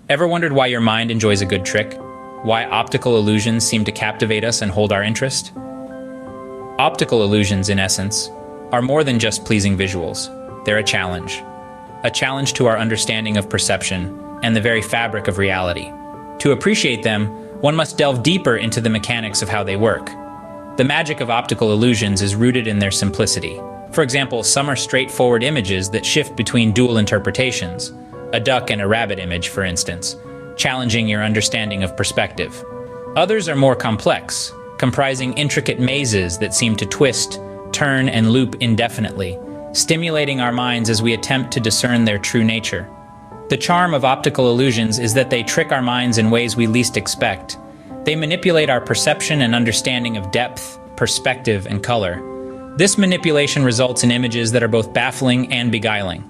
Ever wondered why your mind enjoys a good trick? Why optical illusions seem to captivate us and hold our interest? Optical illusions, in essence, are more than just pleasing visuals. They're a challenge to our understanding of perception and the very fabric of reality. To appreciate them, one must delve deeper into the mechanics of how they work. The magic of optical illusions is rooted in their simplicity. For example, some are straightforward images that shift between dual interpretations, a duck and a rabbit image, for instance, challenging your understanding of perspective. Others are more complex, comprising intricate mazes that seem to twist, turn, and loop indefinitely, stimulating our minds as we attempt to discern their true nature. The charm of optical illusions is that they trick our minds in ways we least expect. They manipulate our perception and understanding of depth, perspective, and color. This manipulation results in images that are both baffling and beguiling.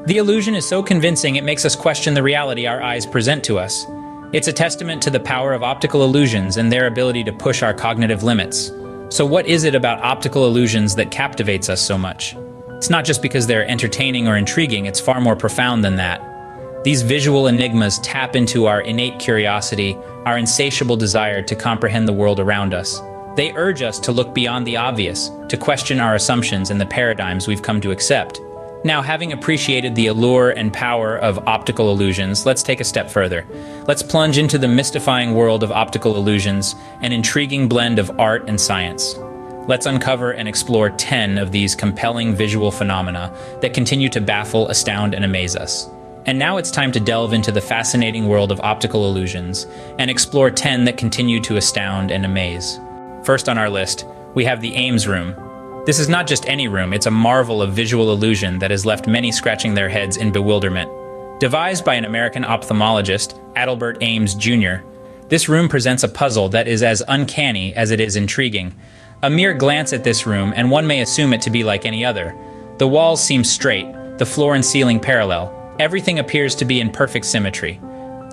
The illusion is so convincing it makes us question the reality our eyes present to us. It's a testament to the power of optical illusions and their ability to push our cognitive limits. So what is it about optical illusions that captivates us so much? It's not just because they're entertaining or intriguing, it's far more profound than that. These visual enigmas tap into our innate curiosity, our insatiable desire to comprehend the world around us. They urge us to look beyond the obvious, to question our assumptions and the paradigms we've come to accept. Now, having appreciated the allure and power of optical illusions, let's take a step further. Let's plunge into the mystifying world of optical illusions, an intriguing blend of art and science. Let's uncover and explore 10 of these compelling visual phenomena that continue to baffle, astound, and amaze us. And now it's time to delve into the fascinating world of optical illusions and explore 10 that continue to astound and amaze. First on our list, we have the Ames Room. This is not just any room, it's a marvel of visual illusion that has left many scratching their heads in bewilderment. Devised by an American ophthalmologist, Adelbert Ames Jr., this room presents a puzzle that is as uncanny as it is intriguing. A mere glance at this room, and one may assume it to be like any other. The walls seem straight, the floor and ceiling parallel. Everything appears to be in perfect symmetry.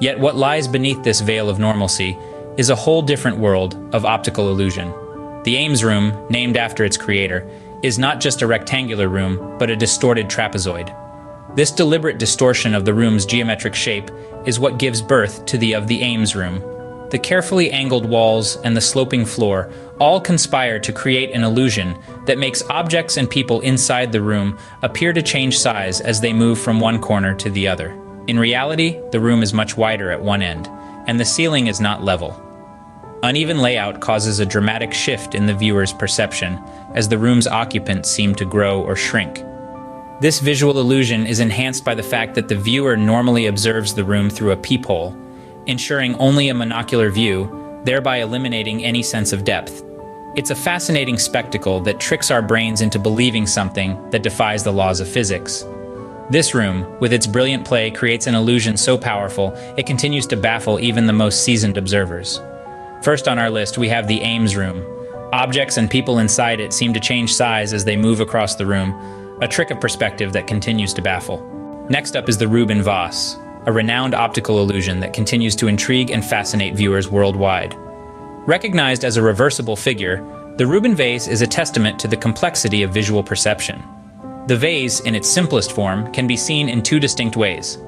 Yet what lies beneath this veil of normalcy is a whole different world of optical illusion. The Ames Room, named after its creator, is not just a rectangular room, but a distorted trapezoid. This deliberate distortion of the room's geometric shape is what gives birth to the Ames Room. The carefully angled walls and the sloping floor all conspire to create an illusion that makes objects and people inside the room appear to change size as they move from one corner to the other. In reality, the room is much wider at one end, and the ceiling is not level. Uneven layout causes a dramatic shift in the viewer's perception as the room's occupants seem to grow or shrink. This visual illusion is enhanced by the fact that the viewer normally observes the room through a peephole, ensuring only a monocular view, thereby eliminating any sense of depth. It's a fascinating spectacle that tricks our brains into believing something that defies the laws of physics. This room, with its brilliant play, creates an illusion so powerful it continues to baffle even the most seasoned observers. First on our list, we have the Ames Room. Objects and people inside it seem to change size as they move across the room, a trick of perspective that continues to baffle. Next up is the Reuben Vase, a renowned optical illusion that continues to intrigue and fascinate viewers worldwide. Recognized as a reversible figure, the Reuben Vase is a testament to the complexity of visual perception. The vase, in its simplest form, can be seen in two distinct ways.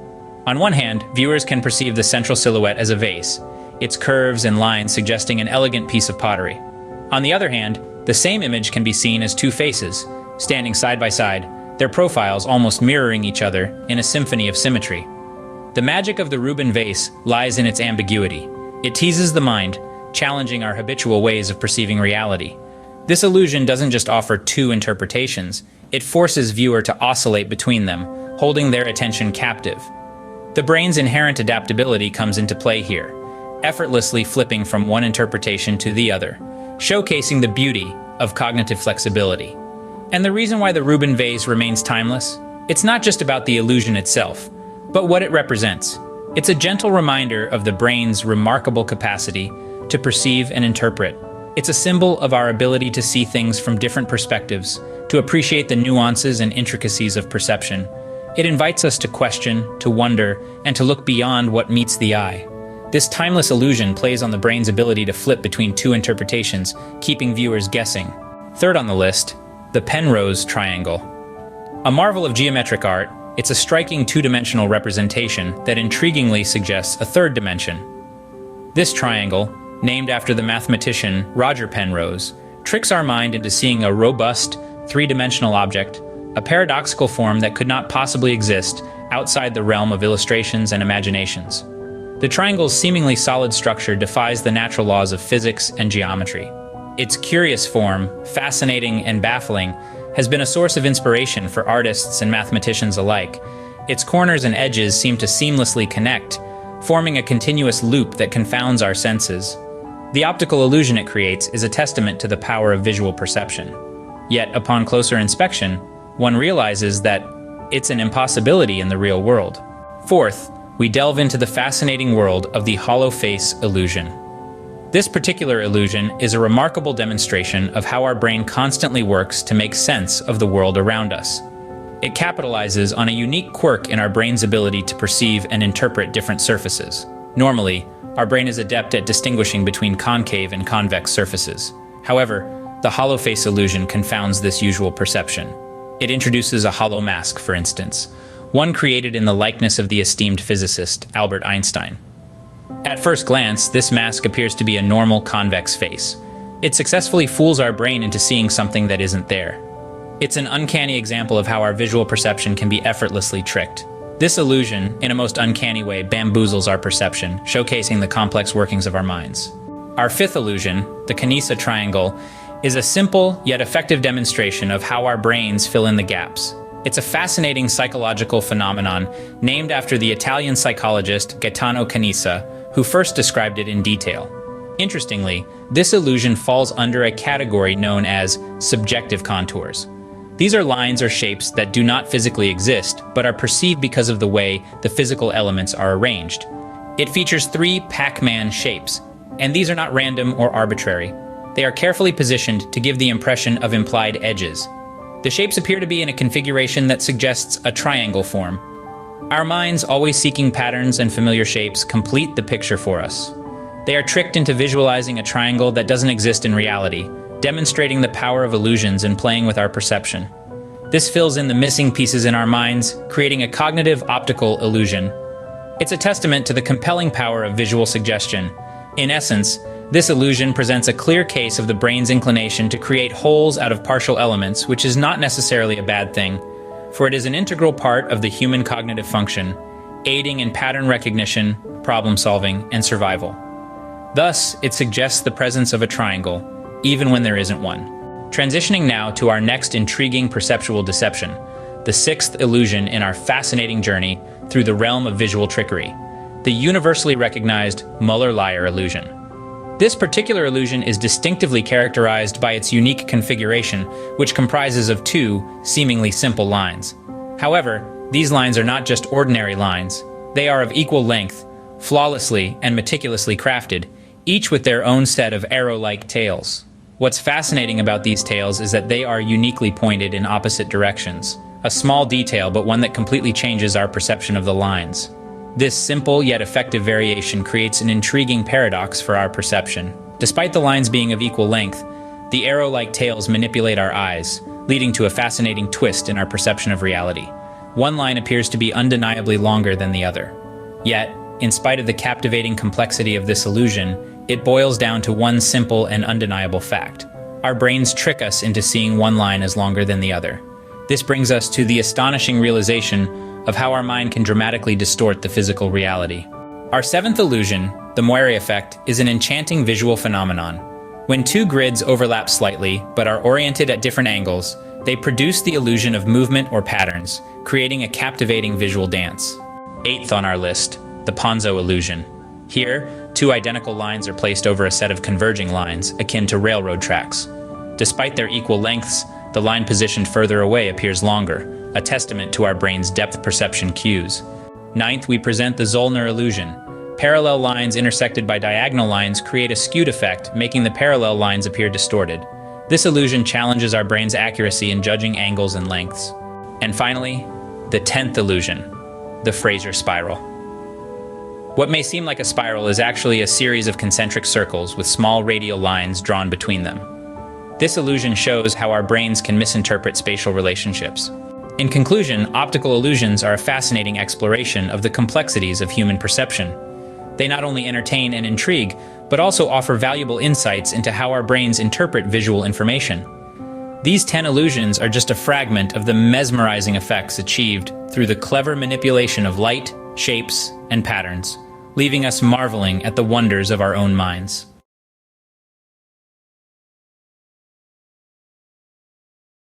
On one hand, viewers can perceive the central silhouette as a vase, its curves and lines suggesting an elegant piece of pottery. On the other hand, the same image can be seen as two faces, standing side by side, their profiles almost mirroring each other in a symphony of symmetry. The magic of the Reuben Vase lies in its ambiguity. It teases the mind, challenging our habitual ways of perceiving reality. This illusion doesn't just offer two interpretations, it forces viewer to oscillate between them, holding their attention captive. The brain's inherent adaptability comes into play here, effortlessly flipping from one interpretation to the other, showcasing the beauty of cognitive flexibility. And the reason why the Reuben Vase remains timeless? It's not just about the illusion itself, but what it represents. It's a gentle reminder of the brain's remarkable capacity to perceive and interpret. It's a symbol of our ability to see things from different perspectives, to appreciate the nuances and intricacies of perception. It invites us to question, to wonder, and to look beyond what meets the eye. This timeless illusion plays on the brain's ability to flip between two interpretations, keeping viewers guessing. Third on the list, the Penrose Triangle. A marvel of geometric art, It's a striking two-dimensional representation that intriguingly suggests a third dimension. This triangle, named after the mathematician Roger Penrose, tricks our mind into seeing a robust, three-dimensional object, a paradoxical form that could not possibly exist outside the realm of illustrations and imaginations. The triangle's seemingly solid structure defies the natural laws of physics and geometry. Its curious form, fascinating and baffling, has been a source of inspiration for artists and mathematicians alike. Its corners and edges seem to seamlessly connect, forming a continuous loop that confounds our senses. The optical illusion it creates is a testament to the power of visual perception. Yet, upon closer inspection, one realizes that it's an impossibility in the real world. Fourth, we delve into the fascinating world of the hollow face illusion. This particular illusion is a remarkable demonstration of how our brain constantly works to make sense of the world around us. It capitalizes on a unique quirk in our brain's ability to perceive and interpret different surfaces. Normally, our brain is adept at distinguishing between concave and convex surfaces. However, the hollow face illusion confounds this usual perception. It introduces a hollow mask, for instance, one created in the likeness of the esteemed physicist Albert Einstein. At first glance, this mask appears to be a normal convex face. It successfully fools our brain into seeing something that isn't there. It's an uncanny example of how our visual perception can be effortlessly tricked. This illusion, in a most uncanny way, bamboozles our perception, showcasing the complex workings of our minds. Our fifth illusion, the Kanizsa Triangle, is a simple yet effective demonstration of how our brains fill in the gaps. It's a fascinating psychological phenomenon named after the Italian psychologist Gaetano Kanizsa, who first described it in detail. Interestingly, this illusion falls under a category known as subjective contours. These are lines or shapes that do not physically exist, but are perceived because of the way the physical elements are arranged. It features three Pac-Man shapes, and these are not random or arbitrary. They are carefully positioned to give the impression of implied edges. The shapes appear to be in a configuration that suggests a triangle form. Our minds, always seeking patterns and familiar shapes, complete the picture for us. They are tricked into visualizing a triangle that doesn't exist in reality, demonstrating the power of illusions in playing with our perception. This fills in the missing pieces in our minds, creating a cognitive optical illusion. It's a testament to the compelling power of visual suggestion. In essence, this illusion presents a clear case of the brain's inclination to create wholes out of partial elements, which is not necessarily a bad thing, for it is an integral part of the human cognitive function, aiding in pattern recognition, problem-solving, and survival. Thus, it suggests the presence of a triangle, even when there isn't one. Transitioning now to our next intriguing perceptual deception, the sixth illusion in our fascinating journey through the realm of visual trickery, the universally recognized Müller-Lyer Illusion. This particular illusion is distinctively characterized by its unique configuration, which comprises of two seemingly simple lines. However, these lines are not just ordinary lines. They are of equal length, flawlessly and meticulously crafted, each with their own set of arrow-like tails. What's fascinating about these tails is that they are uniquely pointed in opposite directions. A small detail, but one that completely changes our perception of the lines. This simple yet effective variation creates an intriguing paradox for our perception. Despite the lines being of equal length, the arrow-like tails manipulate our eyes, leading to a fascinating twist in our perception of reality. One line appears to be undeniably longer than the other. Yet, in spite of the captivating complexity of this illusion, it boils down to one simple and undeniable fact. Our brains trick us into seeing one line as longer than the other. This brings us to the astonishing realization of how our mind can dramatically distort the physical reality. Our seventh illusion, the Moiré Effect, is an enchanting visual phenomenon. When two grids overlap slightly, but are oriented at different angles, they produce the illusion of movement or patterns, creating a captivating visual dance. Eighth on our list, the Ponzo Illusion. Here, two identical lines are placed over a set of converging lines, akin to railroad tracks. Despite their equal lengths, the line positioned further away appears longer, a testament to our brain's depth perception cues. Ninth, we present the Zöllner Illusion. Parallel lines intersected by diagonal lines create a skewed effect, making the parallel lines appear distorted. This illusion challenges our brain's accuracy in judging angles and lengths. And finally, the 10th illusion, the Fraser Spiral. What may seem like a spiral is actually a series of concentric circles with small radial lines drawn between them. This illusion shows how our brains can misinterpret spatial relationships. In conclusion, optical illusions are a fascinating exploration of the complexities of human perception. They not only entertain and intrigue, but also offer valuable insights into how our brains interpret visual information. These 10 illusions are just a fragment of the mesmerizing effects achieved through the clever manipulation of light, shapes, and patterns, leaving us marveling at the wonders of our own minds.